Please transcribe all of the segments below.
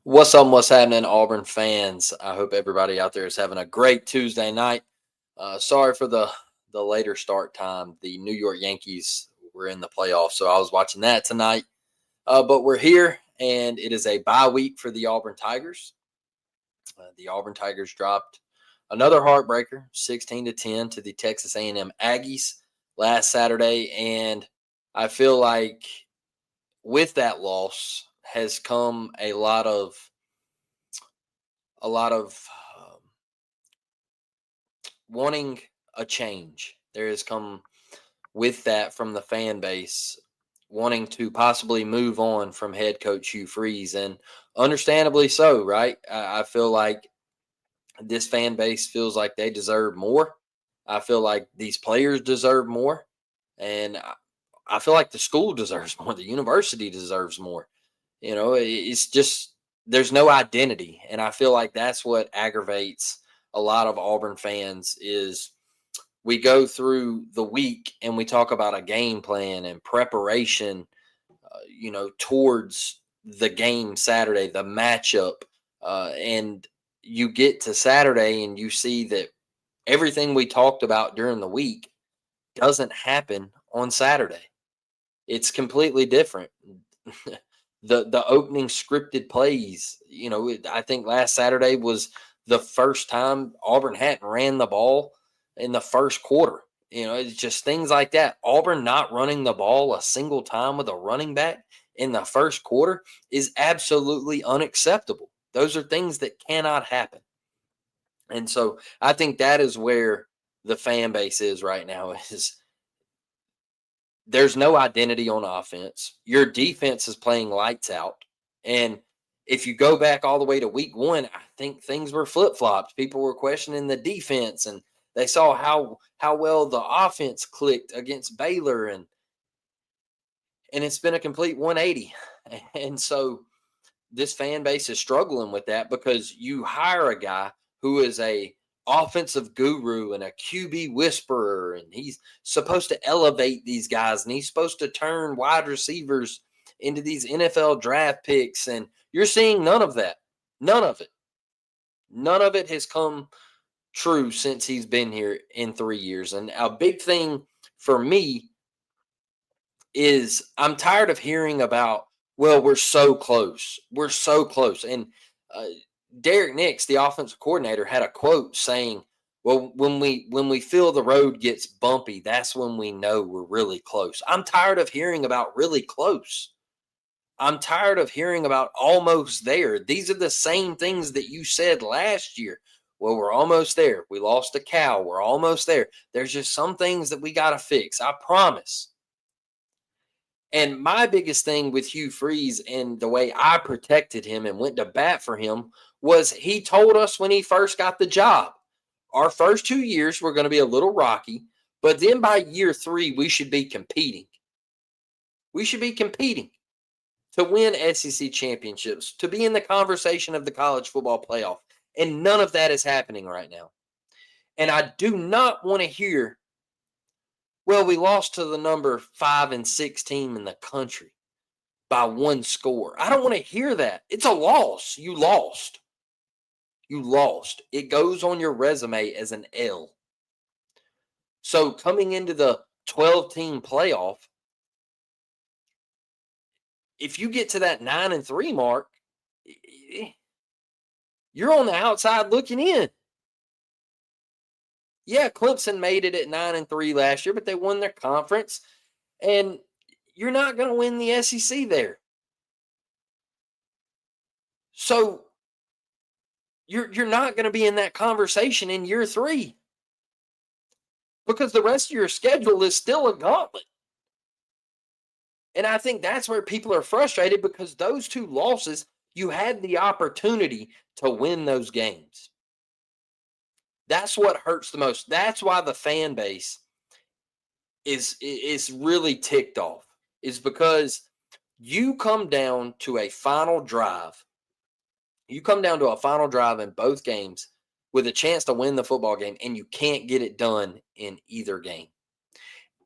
What's up? What's happening, Auburn fans? I hope everybody out there is having a great Tuesday night. Sorry for the later start time. The New York Yankees were in the playoffs, so I was watching that tonight. But we're here, and it is a bye week for the Auburn Tigers. The Auburn Tigers dropped another heartbreaker, 16-10, to the Texas A&M Aggies last Saturday, and I feel like with that loss has come a lot of wanting a change. There has come with that from the fan base wanting to possibly move on from head coach Hugh Freeze, and understandably so, right? I feel like this fan base feels like they deserve more. I feel like these players deserve more, and I feel like the school deserves more. The university deserves more. It's just there's no identity, and I feel like that's what aggravates a lot of Auburn fans is we go through the week and we talk about a game plan and preparation, towards the game Saturday, the matchup, and you get to Saturday and you see that everything we talked about during the week doesn't happen on Saturday. It's completely different. The opening scripted plays, I think last Saturday was the first time Auburn hadn't ran the ball in the first quarter. It's just things like that. Auburn not running the ball a single time with a running back in the first quarter is absolutely unacceptable. Those are things that cannot happen. And so I think that is where the fan base is right now is there's no identity on offense. Your defense is playing lights out. And if you go back all the way to week 1, I think things were flip flops. People were questioning the defense, and they saw how well the offense clicked against Baylor, and it's been a complete 180. And so this fan base is struggling with that because you hire a guy who is a offensive guru and a QB whisperer, and he's supposed to elevate these guys, and he's supposed to turn wide receivers into these NFL draft picks, and you're seeing none of that. None of it. None of it has come true since he's been here in 3 years. And a big thing for me is I'm tired of hearing about, well, we're so close. We're so close. And uh, Derek Nix, the offensive coordinator, had a quote saying, well, when we feel the road gets bumpy, that's when we know we're really close. I'm tired of hearing about really close. I'm tired of hearing about almost there. These are the same things that you said last year. Well, we're almost there. We lost a cow. We're almost there. There's just some things that we got to fix. I promise. And my biggest thing with Hugh Freeze and the way I protected him and went to bat for him was he told us when he first got the job, our first 2 years were going to be a little rocky, but then by year 3, we should be competing. We should be competing to win SEC championships, to be in the conversation of the college football playoff. And none of that is happening right now. And I do not want to hear, well, we lost to the number 5 and 6 team in the country by 1 score. I don't want to hear that. It's a loss. You lost. You lost. It goes on your resume as an L. So coming into the 12-team playoff, if you get to that 9-3 mark, you're on the outside looking in. Yeah, Clemson made it at 9-3 last year, but they won their conference, and you're not going to win the SEC there. So you're not going to be in that conversation in year 3 because the rest of your schedule is still a gauntlet. And I think that's where people are frustrated because those 2 losses, you had the opportunity to win those games. That's what hurts the most. That's why the fan base is really ticked off. Is because you come down to a final drive. You come down to a final drive in both games with a chance to win the football game, and you can't get it done in either game.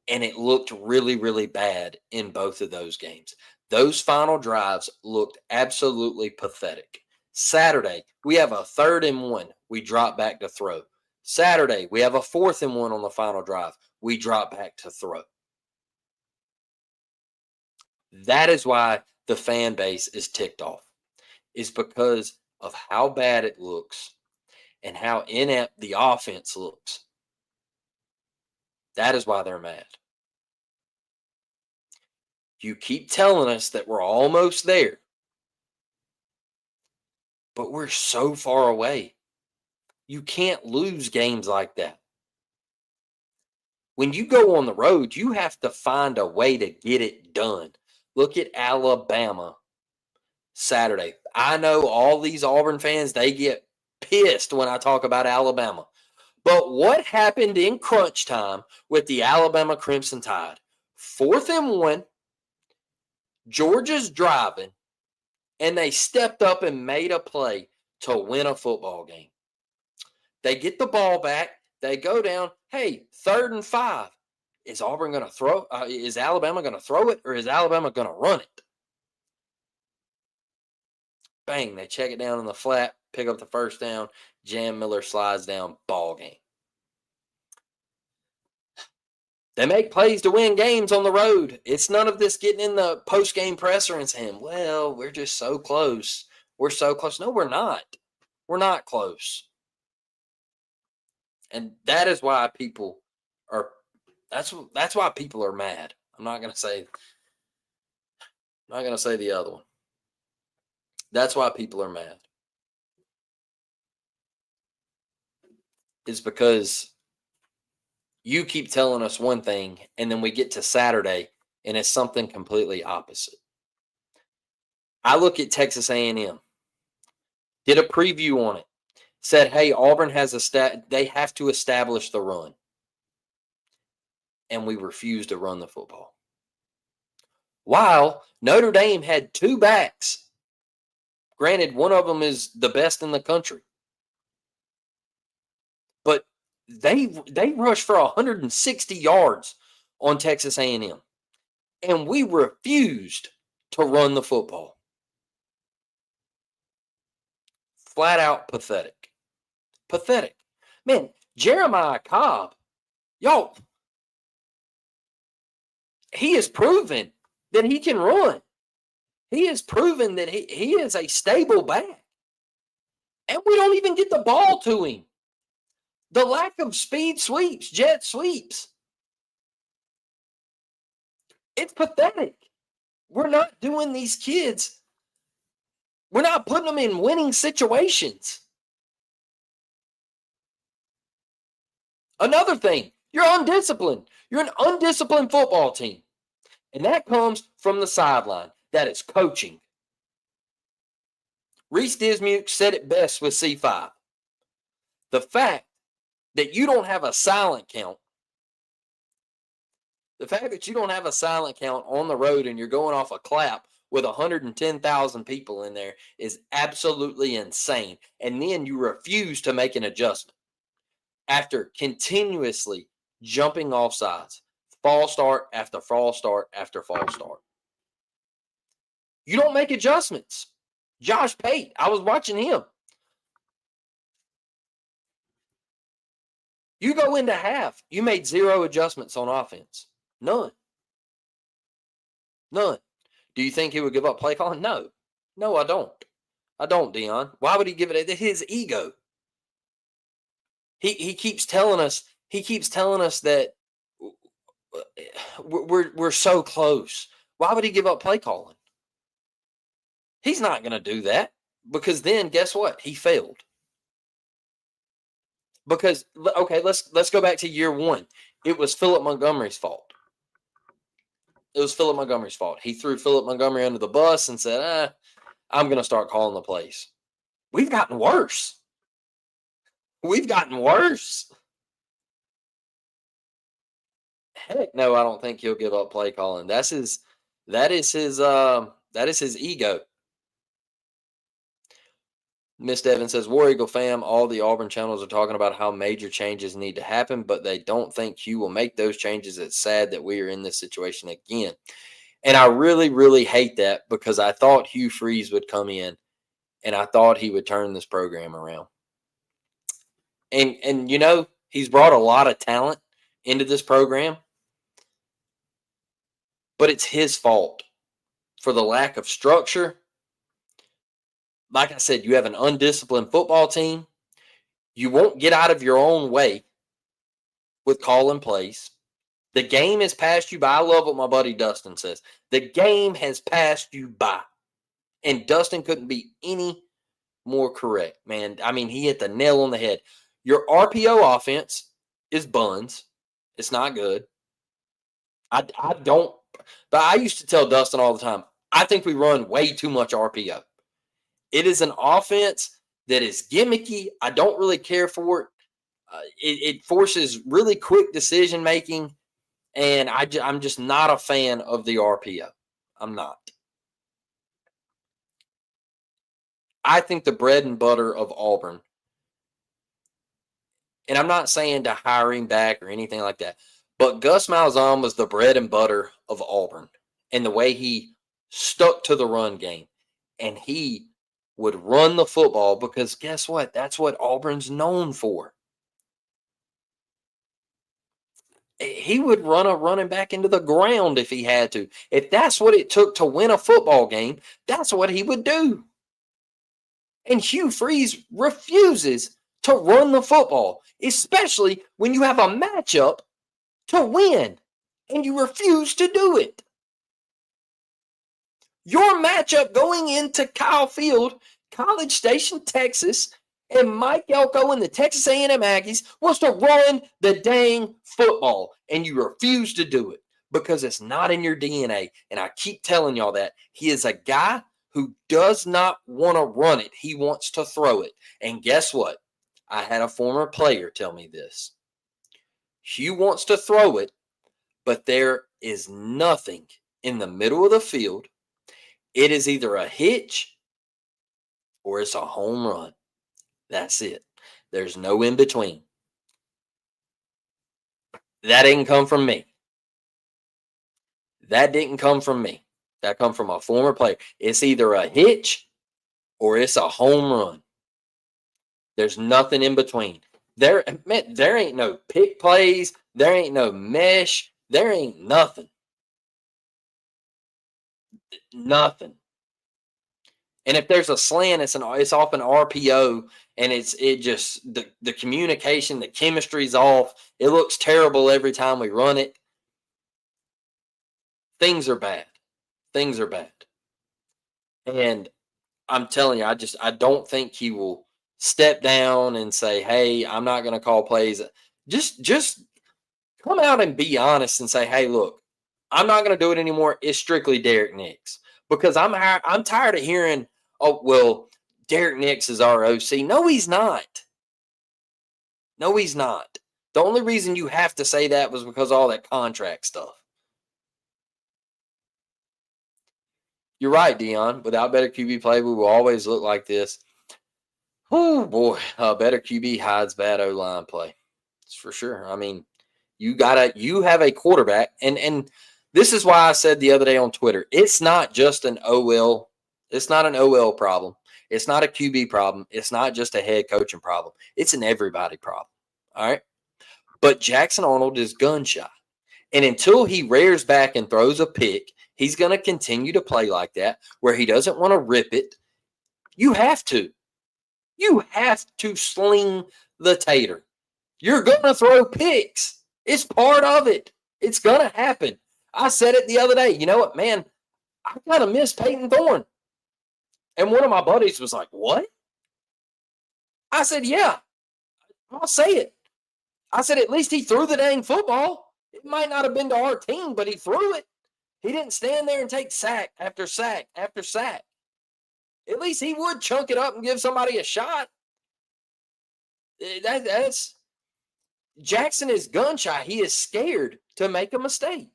And it looked really, really bad in both of those games. Those final drives looked absolutely pathetic. Saturday, we have a 3rd and 1. We drop back to throw. Saturday, we have a 4th and 1 on the final drive. We drop back to throw. That is why the fan base is ticked off. Is because of how bad it looks and how inept the offense looks. That is why they're mad. You keep telling us that we're almost there, but we're so far away. You can't lose games like that. When you go on the road, you have to find a way to get it done. Look at Alabama Saturday. I know all these Auburn fans, they get pissed when I talk about Alabama. But what happened in crunch time with the Alabama Crimson Tide? 4th and 1, Georgia's driving, and they stepped up and made a play to win a football game. They get the ball back. They go down. Hey, 3rd and 5. Is Auburn going to throw? Is Alabama going to throw it, or is Alabama going to run it? Bang, they check it down in the flat, pick up the 1st down. Jam Miller slides down, ball game. They make plays to win games on the road. It's none of this getting in the post-game presser and saying, well, we're just so close. We're so close. No, we're not. We're not close. And that is why people are that's why people are mad. I'm not going to say the other one. That's why people are mad. It's because you keep telling us one thing, and then we get to Saturday, and it's something completely opposite. I look at Texas A&M, did a preview on it, said, hey, Auburn has they have to establish the run. And we refuse to run the football. While Notre Dame had 2 backs. Granted, one of them is the best in the country. But they rushed for 160 yards on Texas A&M. And we refused to run the football. Flat out pathetic. Pathetic. Man, Jeremiah Cobb, y'all, he has proven that he can run. He has proven that he is a stable back. And we don't even get the ball to him. The lack of speed sweeps, jet sweeps. It's pathetic. We're not doing these kids. We're not putting them in winning situations. Another thing, you're undisciplined. You're an undisciplined football team. And that comes from the sideline. That is coaching. Reese Dismuke said it best with C5. The fact that you don't have a silent count, on the road and you're going off a clap with 110,000 people in there is absolutely insane. And then you refuse to make an adjustment after continuously jumping off sides. False start after false start after false start. You don't make adjustments. Josh Pate, I was watching him. You go into half, you made 0 adjustments on offense. None. Do you think he would give up play calling? No. No, I don't. I don't, Dion. Why would he give it? His ego. He keeps telling us that we're so close. Why would he give up play calling? He's not going to do that, because then guess what? He failed. Because, okay, let's go back to year 1. It was Philip Montgomery's fault. He threw Philip Montgomery under the bus and said, I'm going to start calling the plays. We've gotten worse. Heck no, I don't think he'll give up play calling. That is his ego. Miss Devin says, War Eagle fam, all the Auburn channels are talking about how major changes need to happen, but they don't think Hugh will make those changes. It's sad that we are in this situation again. And I really, really hate that, because I thought Hugh Freeze would come in and I thought he would turn this program around. And he's brought a lot of talent into this program, but it's his fault for the lack of structure. Like I said, you have an undisciplined football team. You won't get out of your own way with calling plays. The game has passed you by. I love what my buddy Dustin says. The game has passed you by. And Dustin couldn't be any more correct, man. I mean, he hit the nail on the head. Your RPO offense is buns. It's not good. I don't, but I used to tell Dustin all the time, I think we run way too much RPO. It is an offense that is gimmicky. I don't really care for it. It forces really quick decision making, and I'm just not a fan of the RPO. I'm not. I think the bread and butter of Auburn, and I'm not saying to hire him back or anything like that, but Gus Malzahn was the bread and butter of Auburn, and the way he stuck to the run game, and he would run the football because guess what? That's what Auburn's known for. He would run a running back into the ground if he had to. If that's what it took to win a football game, that's what he would do. And Hugh Freeze refuses to run the football, especially when you have a matchup to win, and you refuse to do it. Your matchup going into Kyle Field, College Station, Texas, and Mike Elko and the Texas A&M Aggies was to run the dang football, and you refuse to do it because it's not in your DNA. And I keep telling y'all that. He is a guy who does not want to run it. He wants to throw it. And guess what? I had a former player tell me this. Hugh wants to throw it, but there is nothing in the middle of the field. It is either a hitch or it's a home run. That's it. There's no in between. That didn't come from me. That didn't come from me. That come from a former player. It's either a hitch or it's a home run. There's nothing in between. There ain't no pick plays. There ain't no mesh. There ain't nothing. Nothing. And if there's a slant, it's off an RPO, and the communication, the chemistry's off. It looks terrible every time we run it. Things are bad. Things are bad. And I'm telling you, I don't think he will step down and say, "Hey, I'm not going to call plays." Just come out and be honest and say, "Hey, look, I'm not going to do it anymore. It's strictly Derek Nix." Because I'm tired of hearing, "Oh, well, Derek Nix is our OC." No, he's not. No, he's not. The only reason you have to say that was because of all that contract stuff. You're right, Dion. Without better QB play, we will always look like this. Oh boy, better QB hides bad O line play. It's for sure. I mean, you have a quarterback, and this is why I said the other day on Twitter, it's not just an OL. It's not an OL problem. It's not a QB problem. It's not just a head coaching problem. It's an everybody problem. All right. But Jackson Arnold is gun shy. And until he rears back and throws a pick, he's going to continue to play like that, where he doesn't want to rip it. You have to. You have to sling the tater. You're going to throw picks. It's part of it. It's going to happen. I said it the other day. You know what, man? I kind of miss Peyton Thorne. And one of my buddies was like, "What?" I said, "Yeah, I'll say it." I said, "At least he threw the dang football. It might not have been to our team, but he threw it. He didn't stand there and take sack after sack after sack. At least he would chunk it up and give somebody a shot." That's Jackson is gun shy. He is scared to make a mistake.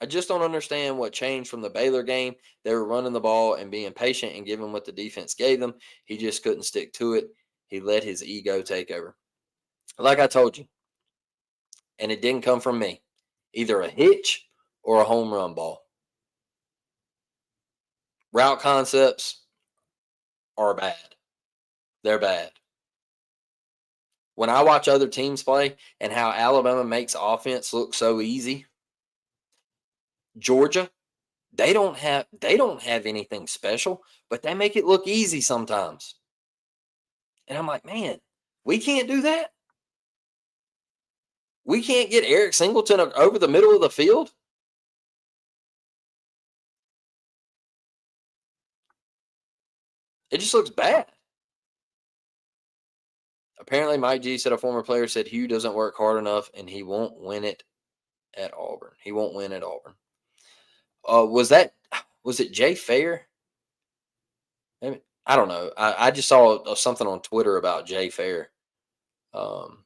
I just don't understand what changed from the Baylor game. They were running the ball and being patient and giving what the defense gave them. He just couldn't stick to it. He let his ego take over. Like I told you, and it didn't come from me, either a hitch or a home run ball. Route concepts are bad. They're bad. When I watch other teams play and how Alabama makes offense look so easy, Georgia, they don't have anything special, but they make it look easy sometimes. And I'm like, man, we can't do that. We can't get Eric Singleton over the middle of the field. It just looks bad. Apparently, Mike G said a former player said Hugh doesn't work hard enough and he won't win it at Auburn. He won't win at Auburn. Was it Jay Fair? Maybe, I don't know. I just saw something on Twitter about Jay Fair. Um,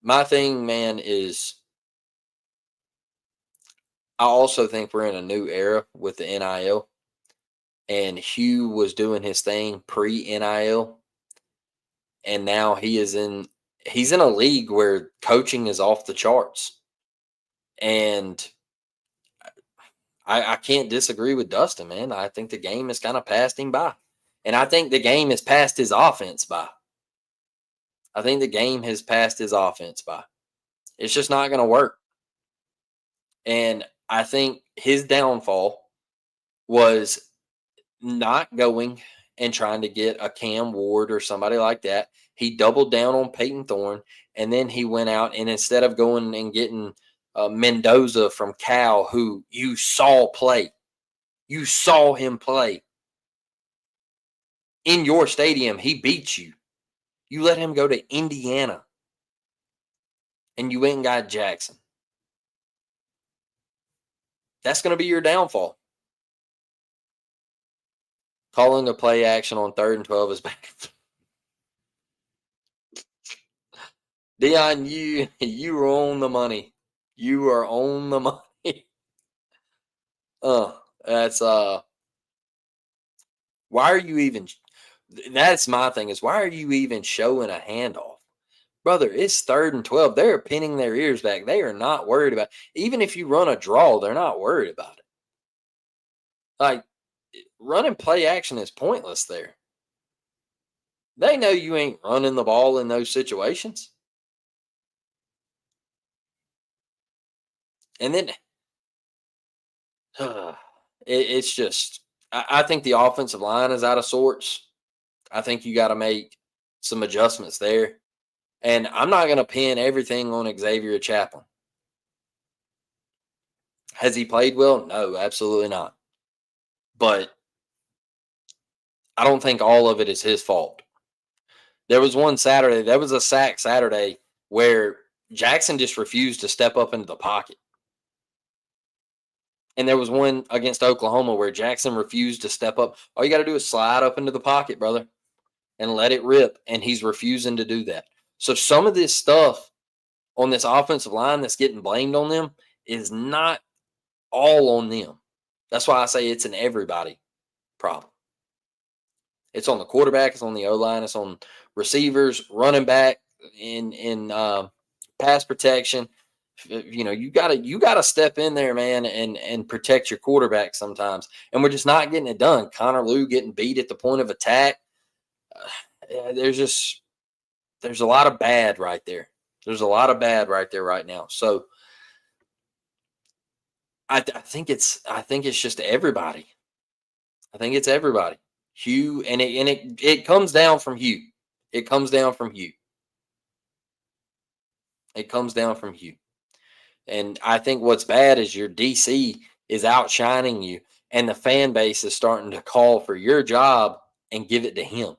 my thing, man, is I also think we're in a new era with the NIL, and Hugh was doing his thing pre NIL, and now he's in a league where coaching is off the charts, and I can't disagree with Dustin, man. I think the game has kind of passed him by, and I think the game has passed his offense by. I think the game has passed his offense by. It's just not going to work, and I think his downfall was not going and trying to get a Cam Ward or somebody like that. He doubled down on Peyton Thorne, and then he went out and instead of going and getting Mendoza from Cal, who you saw play, you saw him play in your stadium. He beat you. You let him go to Indiana, and you went and got Jackson. That's going to be your downfall. Calling a play action on 3rd and 12 is back. Dion, you are on the money. You are on the money. That's why are you even that's my thing is why are you even showing a handoff? Brother, it's 3rd and 12. They're pinning their ears back. They are not worried about even if you run a draw, they're not worried about it. Like running play action is pointless there. They know you ain't running the ball in those situations. And then it's just, I think the offensive line is out of sorts. I think you got to make some adjustments there. And I'm not going to pin everything on Xavier Chaplin. Has he played well? No, absolutely not. But I don't think all of it is his fault. There was a sack Saturday where Jackson just refused to step up into the pocket. And there was one against Oklahoma where Jackson refused to step up. All you got to do is slide up into the pocket, brother, and let it rip. And he's refusing to do that. So some of this stuff on this offensive line that's getting blamed on them is not all on them. That's why I say it's an everybody problem. It's on the quarterback, it's on the O-line, it's on receivers, running back, in pass protection. You gotta step in there, man, and protect your quarterback sometimes. And we're just not getting it done. Connor Lew getting beat at the point of attack. There's a lot of bad right there. There's a lot of bad right there right now. So I think it's just everybody. I think it's everybody. Hugh, and it comes down from Hugh. It comes down from Hugh. It comes down from Hugh. And I think what's bad is your DC is outshining you, and the fan base is starting to call for your job and give it to him.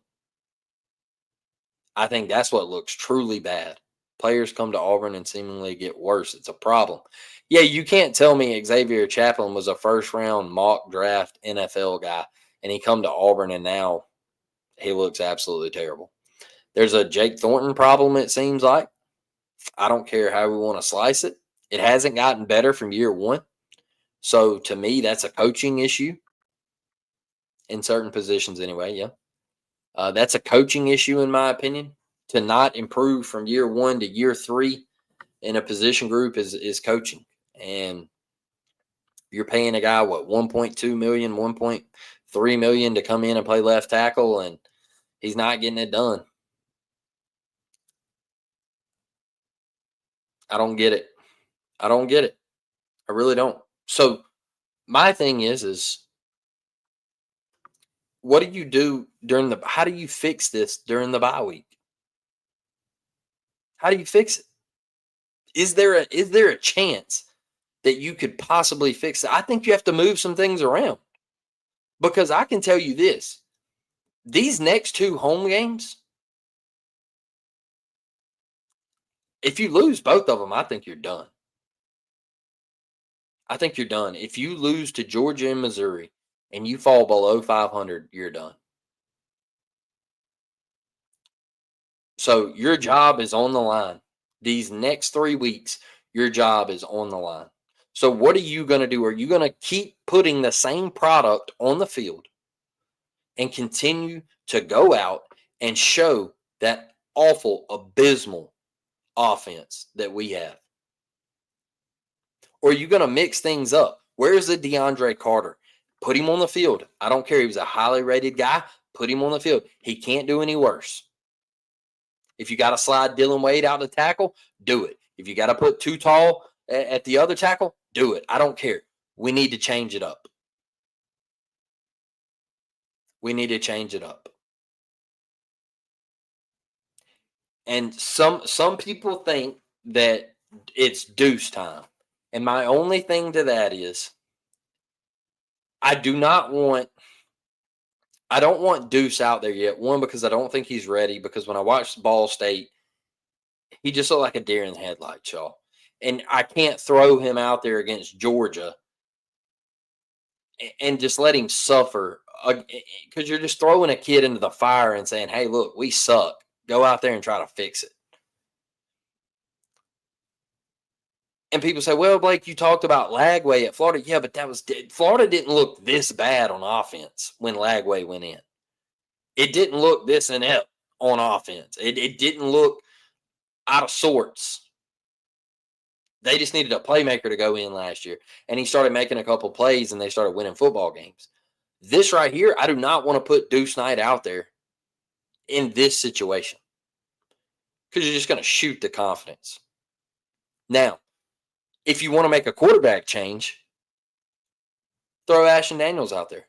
I think that's what looks truly bad. Players come to Auburn and seemingly get worse. It's a problem. Yeah, you can't tell me Xavier Chaplin was a first-round mock draft NFL guy, and he come to Auburn and now he looks absolutely terrible. There's a Jake Thornton problem, it seems like. I don't care how we want to slice it. It hasn't gotten better from year one. So to me, that's a coaching issue in certain positions anyway, yeah. That's a coaching issue in my opinion. To not improve from year one to year three in a position group is coaching. And You're paying a guy, what, 1.2 million, 1.3 million to come in and play left tackle, and he's not getting it done. I don't get it. I don't get it. I really don't. So my thing is what do you do how do you fix this during the bye week? How do you fix it? Is there a chance that you could possibly fix it? I think you have to move some things around, because I can tell you this. These next two home games, if you lose both of them, I think you're done. I think you're done. If you lose to Georgia and Missouri and you fall below 500, you're done. So your job is on the line. These next 3 weeks, your job is on the line. So what are you going to do? Are you going to keep putting the same product on the field and continue to go out and show that awful, abysmal offense that we have? Or are you going to mix things up? Where's the DeAndre Carter? Put him on the field. I don't care. He was a highly rated guy. Put him on the field. He can't do any worse. If you got to slide Dylan Wade out to tackle, do it. If you got to put Too Tall at the other tackle, do it. I don't care. We need to change it up. We need to change it up. And some people think that it's deuce time. And my only thing to that is I don't want Deuce out there yet. One, because I don't think he's ready, because when I watched Ball State, he just looked like a deer in the headlights, y'all. And I can't throw him out there against Georgia and just let him suffer, because you're just throwing a kid into the fire and saying, hey, look, we suck. Go out there and try to fix it. And people say, well, Blake, you talked about Lagway at Florida. Yeah, but Florida didn't look this bad on offense when Lagway went in. It didn't look this inept on offense. It didn't look out of sorts. They just needed a playmaker to go in last year. And he started making a couple plays, and they started winning football games. This right here, I do not want to put Deuce Knight out there in this situation, because you're just going to shoot the confidence. Now, if you want to make a quarterback change, throw Ashton Daniels out there.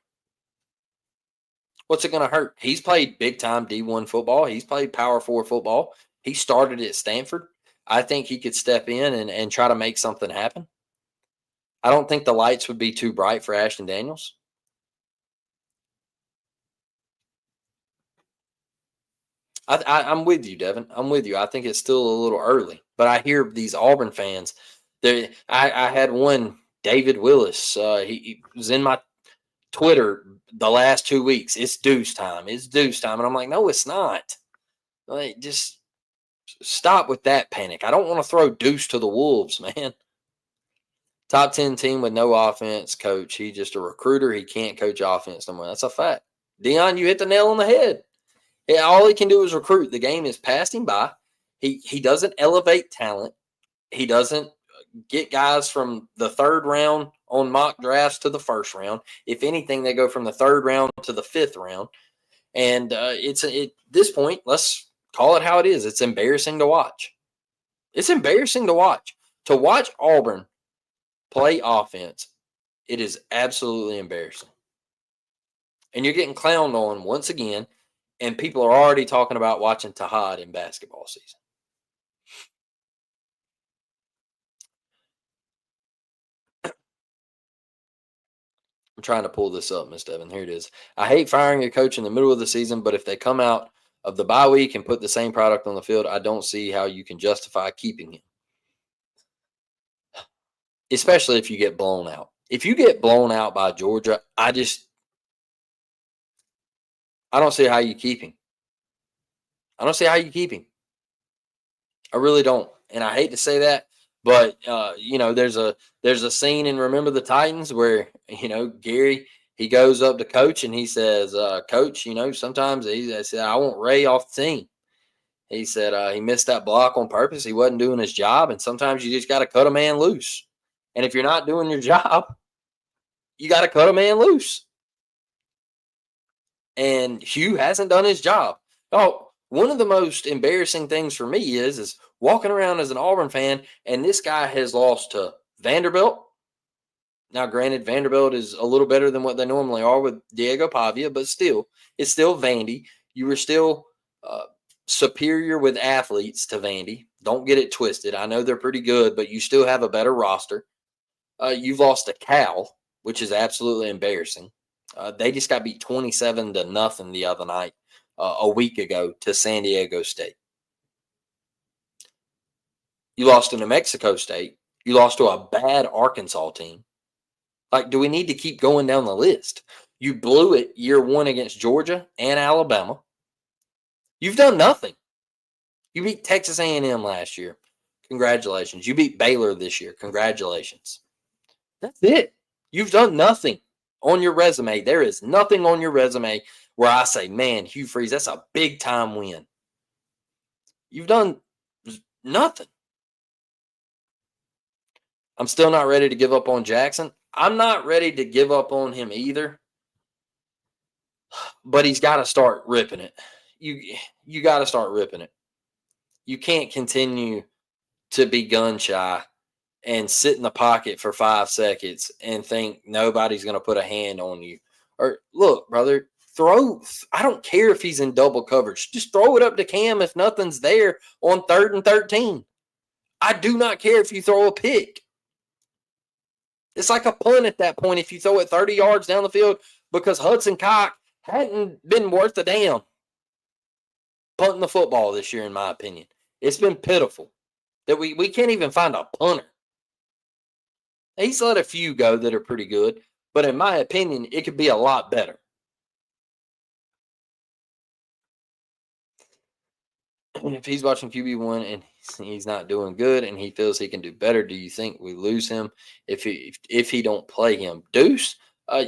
What's it going to hurt? He's played big-time D1 football. He's played Power 4 football. He started at Stanford. I think he could step in and try to make something happen. I don't think the lights would be too bright for Ashton Daniels. I'm with you, Devin. I'm with you. I think it's still a little early. But I hear these Auburn fans. I had one, David Willis. He was in my Twitter the last 2 weeks. It's Deuce time. It's Deuce time. And I'm like, no, it's not. Like, just stop with that panic. I don't want to throw Deuce to the wolves, man. Top 10 team with no offense coach. He's just a recruiter. He can't coach offense no more. That's a fact. Dion, you hit the nail on the head. All he can do is recruit. The game is passing by. He doesn't elevate talent. He doesn't get guys from the third round on mock drafts to the first round. If anything, they go from the third round to the fifth round. And at this point, let's call it how it is. It's embarrassing to watch. It's embarrassing to watch. To watch Auburn play offense, it is absolutely embarrassing. And you're getting clowned on once again, and people are already talking about watching Tahad in basketball season. I'm trying to pull this up, Miss Devin. Here it is. I hate firing a coach in the middle of the season, but if they come out of the bye week and put the same product on the field, I don't see how you can justify keeping him. Especially if you get blown out. If you get blown out by Georgia, I don't see how you keep him. I don't see how you keep him. I really don't. And I hate to say that, but there's a scene in Remember the Titans where, Gary, he goes up to Coach and he says, Coach, sometimes I said, I want Ray off the team. He said he missed that block on purpose. He wasn't doing his job. And sometimes you just got to cut a man loose. And if you're not doing your job, you got to cut a man loose. And Hugh hasn't done his job. Oh, one of the most embarrassing things for me is walking around as an Auburn fan, and this guy has lost to Vanderbilt. Now, granted, Vanderbilt is a little better than what they normally are with Diego Pavia, but still, it's still Vandy. You were still uh, superior with athletes to Vandy. Don't get it twisted. I know they're pretty good, but you still have a better roster. You've lost to Cal, which is absolutely embarrassing. They just got beat 27-0 the other night, a week ago, to San Diego State. You lost to New Mexico State. You lost to a bad Arkansas team. Like, do we need to keep going down the list? You blew it year one against Georgia and Alabama. You've done nothing. You beat Texas A&M last year. Congratulations. You beat Baylor this year. Congratulations. That's it. You've done nothing on your resume. There is nothing on your resume where I say, man, Hugh Freeze, that's a big time win. You've done nothing. I'm still not ready to give up on Jackson. I'm not ready to give up on him either. But he's got to start ripping it. You got to start ripping it. You can't continue to be gun shy and sit in the pocket for 5 seconds and think nobody's going to put a hand on you. Or look, brother, throw. I don't care if he's in double coverage. Just throw it up to Cam if nothing's there on 3rd and 13. I do not care if you throw a pick. It's like a punt at that point if you throw it 30 yards down the field, because Hudson Cock hadn't been worth a damn punting the football this year, in my opinion. It's been pitiful that we can't even find a punter. He's let a few go that are pretty good, but in my opinion, it could be a lot better. And if he's watching QB1 and he's not doing good and he feels he can do better, do you think we lose him if he don't play him? Deuce,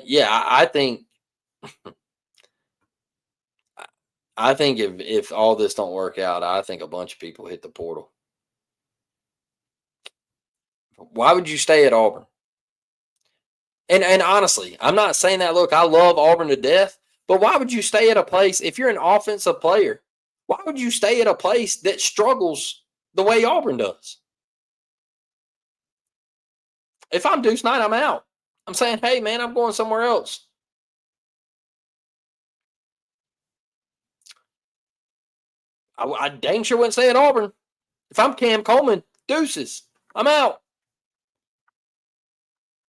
yeah, I think if all this don't work out, I think a bunch of people hit the portal. Why would you stay at Auburn? And honestly, I'm not saying that. Look, I love Auburn to death, but why would you stay at a place if you're an offensive player? Why would you stay at a place that struggles the way Auburn does? If I'm Deuce Knight, I'm out. I'm saying, hey, man, I'm going somewhere else. I dang sure wouldn't stay at Auburn. If I'm Cam Coleman, deuces. I'm out.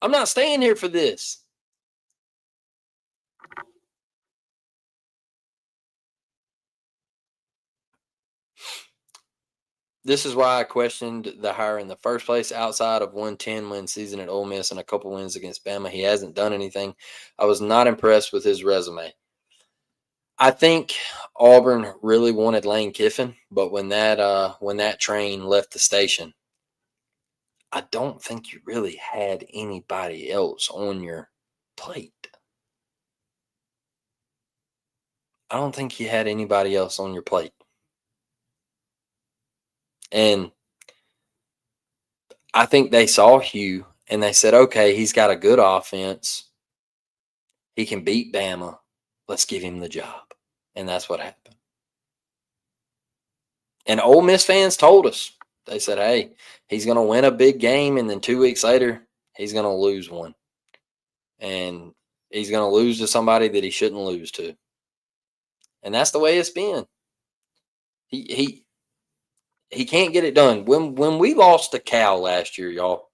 I'm not staying here for this. This is why I questioned the hire in the first place. Outside of 110-win season at Ole Miss and a couple wins against Bama, he hasn't done anything. I was not impressed with his resume. I think Auburn really wanted Lane Kiffin, but when that train left the station, I don't think you really had anybody else on your plate. I don't think you had anybody else on your plate. And I think they saw Hugh and they said, okay, he's got a good offense. He can beat Bama. Let's give him the job. And that's what happened. And Ole Miss fans told us. They said, hey, he's going to win a big game, and then 2 weeks later, he's going to lose one. And he's going to lose to somebody that he shouldn't lose to. And that's the way it's been. He can't get it done. When we lost to Cal last year, y'all,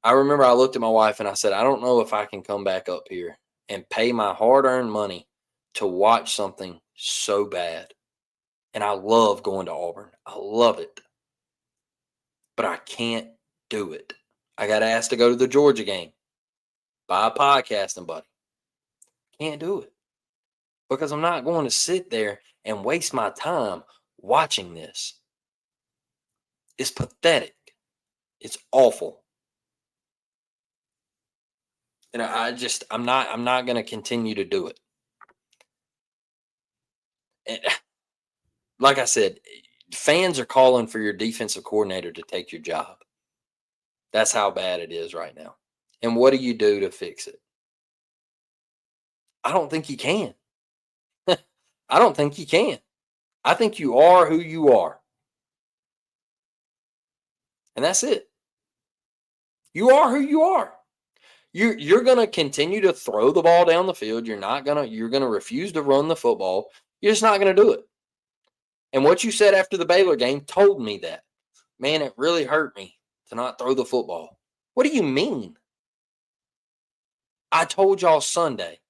I remember I looked at my wife and I said, I don't know if I can come back up here and pay my hard-earned money to watch something so bad. And I love going to Auburn. I love it. But I can't do it. I got asked to go to the Georgia game by a podcasting buddy. Can't do it. Because I'm not going to sit there and waste my time watching this. It's pathetic. It's awful. And I'm not going to continue to do it. And like I said, fans are calling for your defensive coordinator to take your job. That's how bad it is right now. And what do you do to fix it? I don't think you can. I don't think you can. I think you are who you are. And that's it. You are who you are. You're gonna continue to throw the ball down the field. You're gonna refuse to run the football. You're just not gonna do it. And what you said after the Baylor game told me that. Man, it really hurt me to not throw the football. What do you mean? I told y'all Sunday.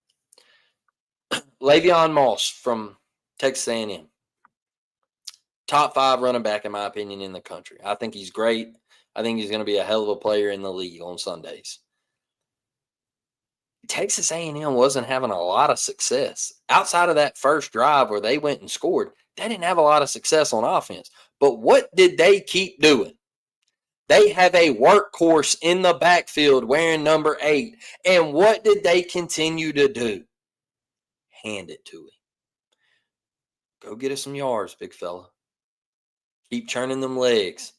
Le'Veon Moss from Texas A&M, top 5 running back in my opinion in the country. I think he's great. I think he's going to be a hell of a player in the league on Sundays. Texas A&M wasn't having a lot of success outside of that first drive where they went and scored. They didn't have a lot of success on offense. But what did they keep doing? They have a workhorse in the backfield wearing number 8. And what did they continue to do? Hand it to him. Go get us some yards, big fella. Keep churning them legs.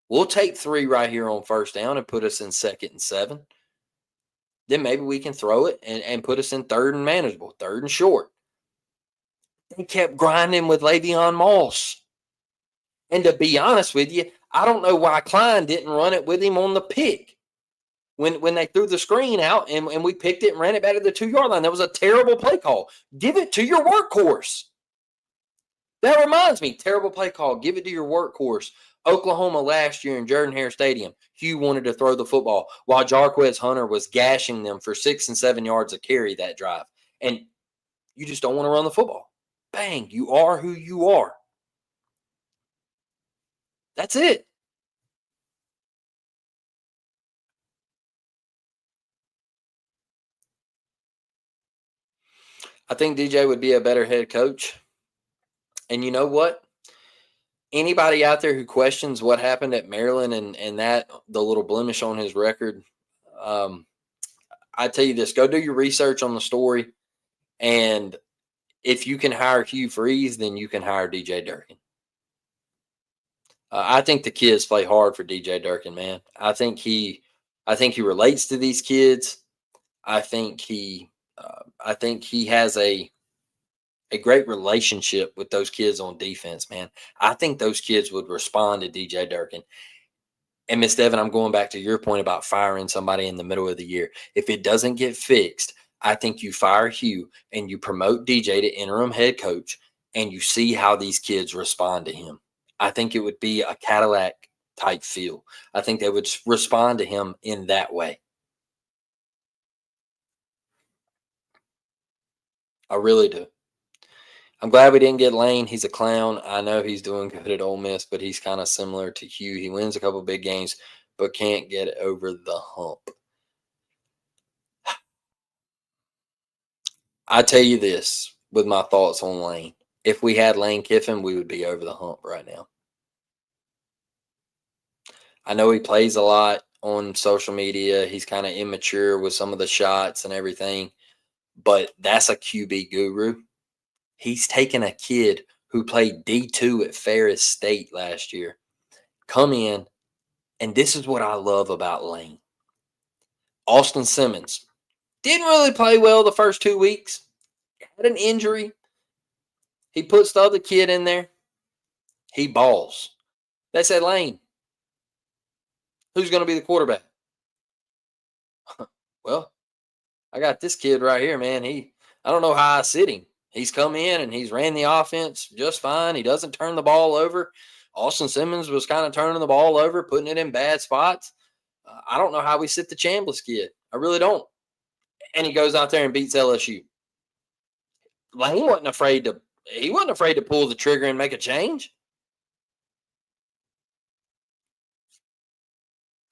We'll take 3 right here on first down and put us in 2nd and 7. Then maybe we can throw it and put us in 3rd and manageable, 3rd and short. They kept grinding with Le'Veon Moss. And to be honest with you, I don't know why Klein didn't run it with him on the pick. When they threw the screen out and we picked it and ran it back to the 2-yard line, that was a terrible play call. Give it to your workhorse. That reminds me, terrible play call. Give it to your workhorse. Oklahoma last year in Jordan-Hare Stadium, Hugh wanted to throw the football while Jarquez Hunter was gashing them for 6 and 7 yards a carry that drive. And you just don't want to run the football. Bang, you are who you are. That's it. I think DJ would be a better head coach. And you know what? Anybody out there who questions what happened at Maryland and that the little blemish on his record, I tell you this: go do your research on the story, and if you can hire Hugh Freeze, then you can hire DJ Durkin. I think the kids play hard for DJ Durkin, man. I think he relates to these kids. I think he has a great relationship with those kids on defense, man. I think those kids would respond to DJ Durkin. And Miss Devin, I'm going back to your point about firing somebody in the middle of the year. If it doesn't get fixed, I think you fire Hugh and you promote DJ to interim head coach and you see how these kids respond to him. I think it would be a Cadillac type feel. I think they would respond to him in that way. I really do. I'm glad we didn't get Lane. He's a clown. I know he's doing good at Ole Miss, but he's kind of similar to Hugh. He wins a couple big games, but can't get over the hump. I tell you this with my thoughts on Lane. If we had Lane Kiffin, we would be over the hump right now. I know he plays a lot on social media. He's kind of immature with some of the shots and everything, but that's a QB guru. He's taken a kid who played D2 at Ferris State last year, come in, and this is what I love about Lane. Austin Simmons didn't really play well the first 2 weeks, had an injury. He puts the other kid in there. He balls. They said, Lane, who's going to be the quarterback? Well, I got this kid right here, man. I don't know how I sit him. He's come in and he's ran the offense just fine. He doesn't turn the ball over. Austin Simmons was kind of turning the ball over, putting it in bad spots. I don't know how we sit the Chambliss kid. I really don't. And he goes out there and beats LSU. Lane wasn't afraid to. He wasn't afraid to pull the trigger and make a change.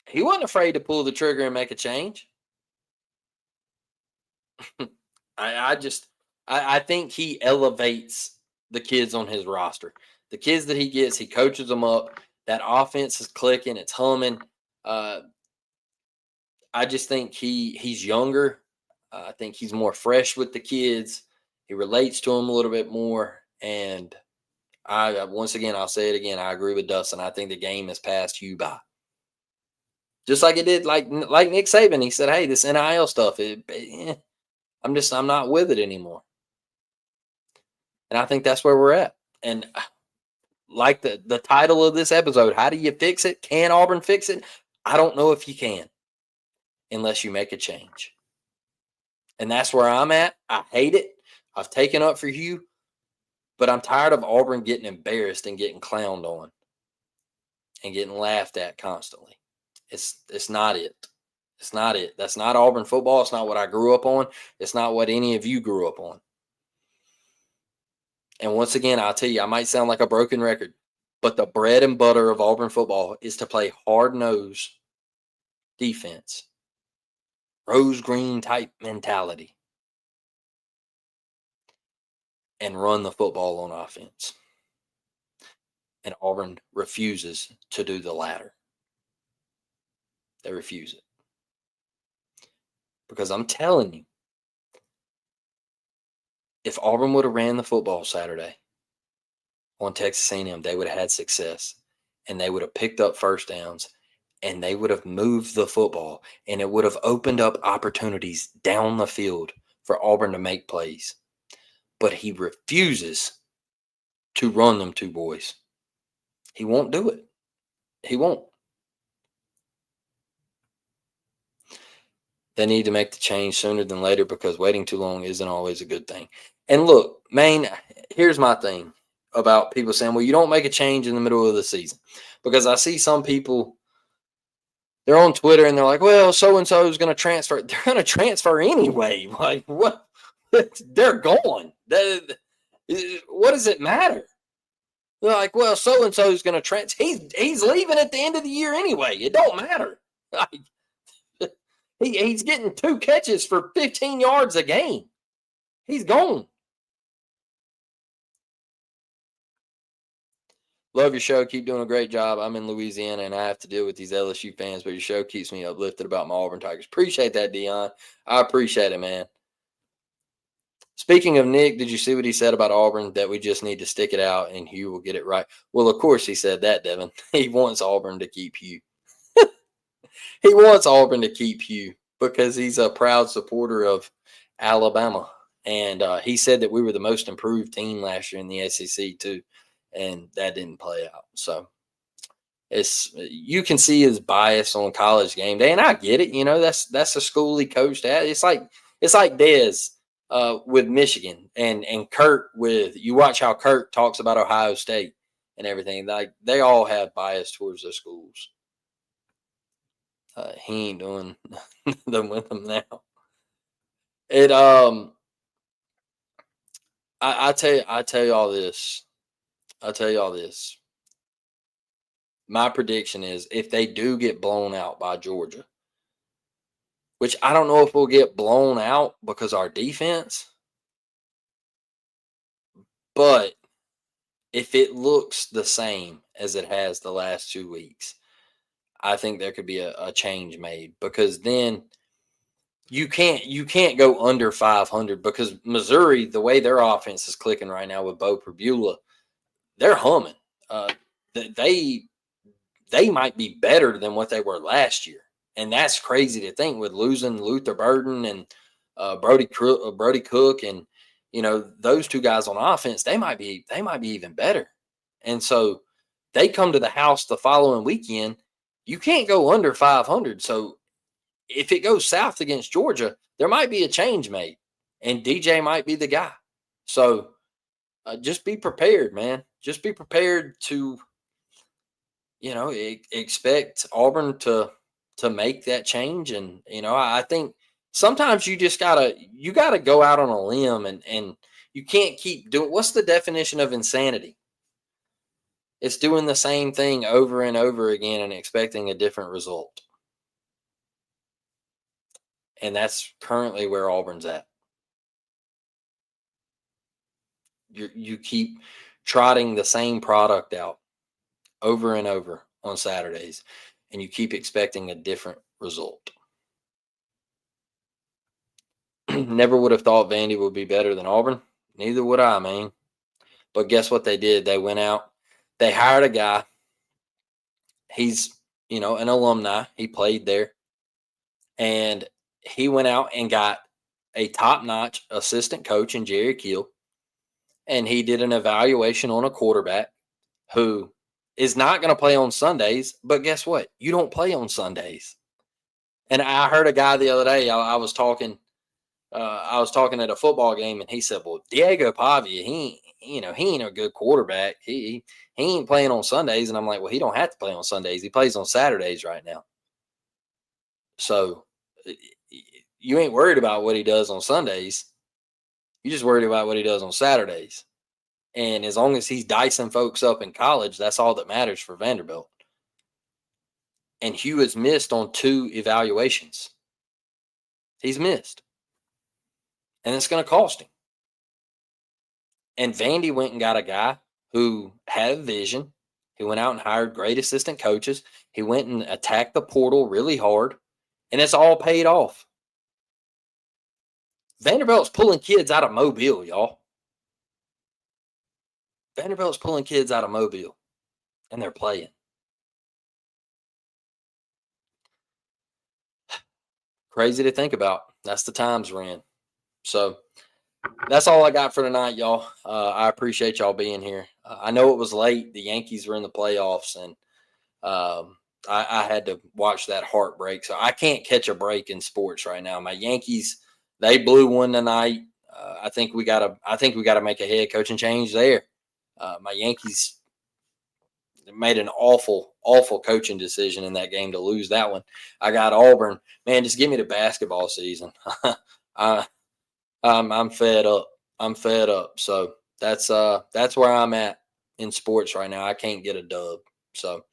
He wasn't afraid to pull the trigger and make a change. I think he elevates the kids on his roster. The kids that he gets, he coaches them up. That offense is clicking. It's humming. I just think he's younger. I think he's more fresh with the kids. He relates to them a little bit more. And once again, I'll say it again. I agree with Dustin. I think the game has passed you by. Just like it did, like Nick Saban. He said, "Hey, this NIL stuff, I'm not with it anymore." And I think that's where we're at. And like the title of this episode, how do you fix it? Can Auburn fix it? I don't know if you can unless you make a change. And that's where I'm at. I hate it. I've taken up for you, but I'm tired of Auburn getting embarrassed and getting clowned on and getting laughed at constantly. It's not it. It's not it. That's not Auburn football. It's not what I grew up on. It's not what any of you grew up on. And once again, I'll tell you, I might sound like a broken record, but the bread and butter of Auburn football is to play hard-nosed defense, rose green type mentality, and run the football on offense. And Auburn refuses to do the latter. They refuse it. Because I'm telling you, if Auburn would have ran the football Saturday on Texas A&M, they would have had success, and they would have picked up first downs, and they would have moved the football, and it would have opened up opportunities down the field for Auburn to make plays. But he refuses to run them two boys. He won't do it. He won't. They need to make the change sooner than later because waiting too long isn't always a good thing. And look, Maine, here's my thing about people saying, well, you don't make a change in the middle of the season. Because I see some people, they're on Twitter and they're like, well, so-and-so is going to transfer. They're going to transfer anyway. Like, what? They're gone. What does it matter? They're like, well, so-and-so is going to transfer. He's leaving at the end of the year anyway. It don't matter. Like, he's getting 2 catches for 15 yards a game. He's gone. Love your show. Keep doing a great job. I'm in Louisiana and I have to deal with these LSU fans, but your show keeps me uplifted about my Auburn Tigers. Appreciate that, Dion. I appreciate it, man. Speaking of Nick, did you see what he said about Auburn? That we just need to stick it out and Hugh will get it right. Well, of course he said that, Devin. He wants Auburn to keep Hugh. He wants Auburn to keep Hugh because he's a proud supporter of Alabama. And he said that we were the most improved team last year in the SEC too. And that didn't play out. So you can see his bias on College game day, and I get it. You know, that's a school he coached at. It's like Dez with Michigan and Kurt with, you watch how Kurt talks about Ohio State and everything. Like, they all have bias towards their schools. He ain't doing them with them now. It I tell you all this. I'll tell you all this. My prediction is if they do get blown out by Georgia, which I don't know if we'll get blown out because our defense, but if it looks the same as it has the last 2 weeks, I think there could be a change made, because then you can't go under 500, because Missouri, the way their offense is clicking right now with Bo Perbula, they're humming. They might be better than what they were last year, and that's crazy to think with losing Luther Burden and Brody Cook, and those 2 guys on offense. They might be even better, and so they come to the house the following weekend. You can't go under 500. So if it goes south against Georgia, there might be a change made, and DJ might be the guy. So just be prepared, man. Just be prepared to, expect Auburn to make that change. And, I think sometimes you just gotta go out on a limb, and you can't keep doing. What's the definition of insanity? It's doing the same thing over and over again and expecting a different result. And that's currently where Auburn's at. You keep trotting the same product out over and over on Saturdays, and you keep expecting a different result. Never would have thought Vandy would be better than Auburn. Neither would I, man. But guess what they did? They went out. They hired a guy. He's, an alumni. He played there, and he went out and got a top-notch assistant coach in Jerry Keel, and he did an evaluation on a quarterback who is not going to play on Sundays. But guess what? You don't play on Sundays. And I heard a guy the other day. I was talking. I was talking at a football game, and he said, "Well, Diego Pavia, he ain't a good quarterback. He ain't playing on Sundays." And I'm like, "Well, he don't have to play on Sundays. He plays on Saturdays right now. So you ain't worried about what he does on Sundays. You just worried about what he does on Saturdays. And as long as he's dicing folks up in college, that's all that matters for Vanderbilt." And Hugh has missed on 2 evaluations. He's missed. And it's going to cost him. And Vandy went and got a guy who had vision. He went out and hired great assistant coaches. He went and attacked the portal really hard. And it's all paid off. Vanderbilt's pulling kids out of Mobile, y'all. Vanderbilt's pulling kids out of Mobile. And they're playing. Crazy to think about. That's the times we're in. So that's all I got for tonight, y'all. I appreciate y'all being here. I know it was late. The Yankees were in the playoffs, and I had to watch that heartbreak. So I can't catch a break in sports right now. My Yankees, they blew one tonight. I think we gotta make a head coaching change there. My Yankees made an awful coaching decision in that game to lose that one. I got Auburn. Man, just give me the basketball season. I'm fed up. I'm fed up. So that's where I'm at in sports right now. I can't get a dub. So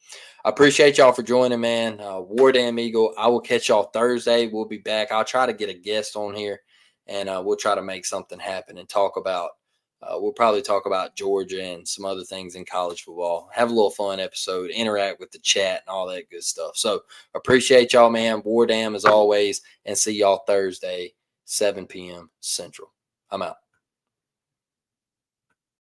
I appreciate y'all for joining, man. War Damn Eagle. I will catch y'all Thursday. We'll be back. I'll try to get a guest on here, and we'll try to make something happen and talk about. We'll probably talk about Georgia and some other things in college football. Have a little fun episode, interact with the chat and all that good stuff. So appreciate y'all, man. War Damn as always, and see y'all Thursday, 7 p.m. Central. I'm out.